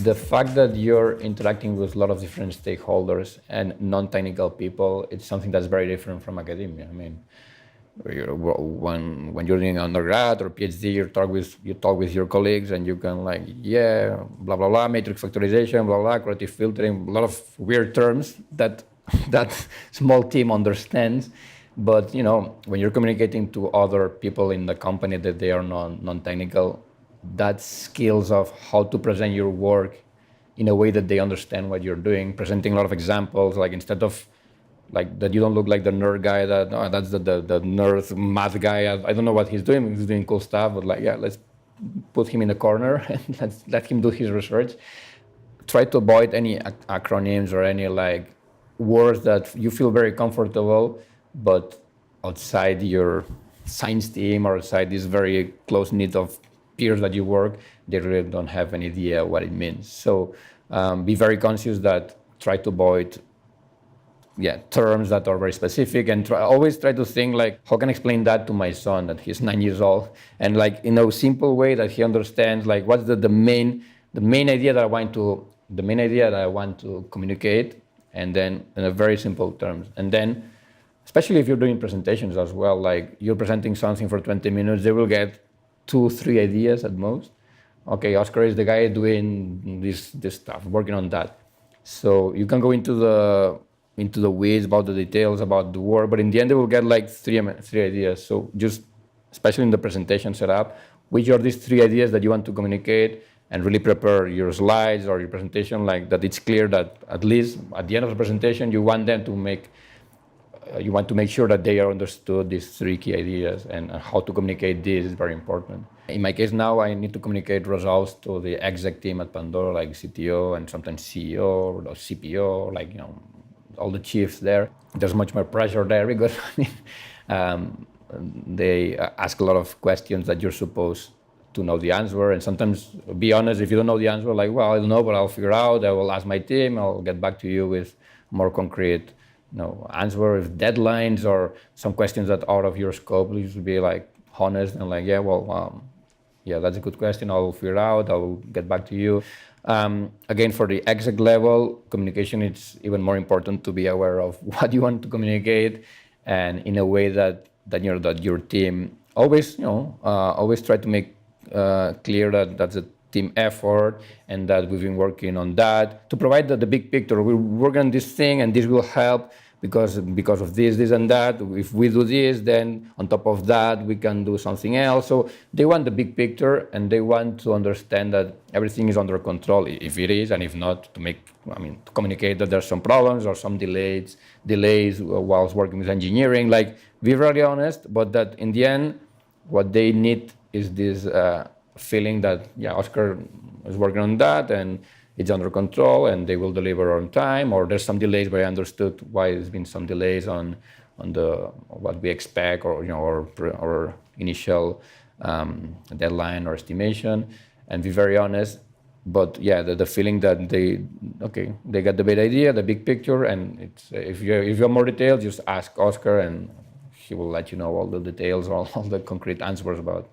the fact that you're interacting with a lot of different stakeholders and non-technical people, it's something that's very different from academia. I mean, when you're doing undergrad or PhD, you talk with your colleagues and you can like, yeah, blah blah blah, matrix factorization, blah blah, qualitative filtering, a lot of weird terms that that small team understands. But when you're communicating to other people in the company that they are non-technical, that skills of how to present your work in a way that they understand what you're doing, presenting a lot of examples, like instead of like that you don't look like the nerd guy that's the nerd math guy. I don't know what he's doing cool stuff, but like, yeah, let's put him in the corner and let's let him do his research. Try to avoid any acronyms or any like words that you feel very comfortable, but outside your science team or outside this very close knit of peers that you work, they really don't have any idea what it means. So be very conscious that try to avoid terms that are very specific, and always try to think like, how can I explain that to my son that he's 9 years old, and like in a simple way that he understands like what's the main idea that I want to communicate, and then in a very simple terms. And then especially if you're doing presentations as well, like you're presenting something for 20 minutes, they will get 2-3 ideas at most. Okay, Oscar is the guy doing this stuff, working on that. So you can go into the weeds about the details about the work, but in the end they will get like three ideas. So just, especially in the presentation setup, which are these 3 ideas that you want to communicate, and really prepare your slides or your presentation like that. It's clear that at least at the end of the presentation you want them to make. You want to make sure that they are understood these 3 key ideas, and how to communicate this is very important. In my case now, I need to communicate results to the exec team at Pandora, like CTO and sometimes CEO or CPO, like all the chiefs there. There's much more pressure there because they ask a lot of questions that you're supposed to know the answer, and sometimes, be honest, if you don't know the answer, like, well, I don't know, but I'll figure out. I will ask my team. I'll get back to you with more concrete answer with deadlines or some questions that are out of your scope. You should be like honest and like, that's a good question. I'll figure it out. I will get back to you. Again, for the exec level communication, it's even more important to be aware of what you want to communicate, and in a way that your team always try to make clear that that's a team effort, and that we've been working on that to provide the big picture. We're working on this thing, and this will help because of this and that. If we do this, then on top of that, we can do something else. So they want the big picture, and they want to understand that everything is under control, if it is, and if not, to communicate that there's some problems or some delays whilst working with engineering. Like, be very honest, but that in the end, what they need is this feeling that Oscar is working on that and it's under control and they will deliver on time, or there's some delays, but I understood why there's been some delays on the what we expect, or initial deadline or estimation, and be very honest. But the feeling that they got the big idea, the big picture, and it's if you have more details, just ask Oscar and he will let you know all the details or all the concrete answers about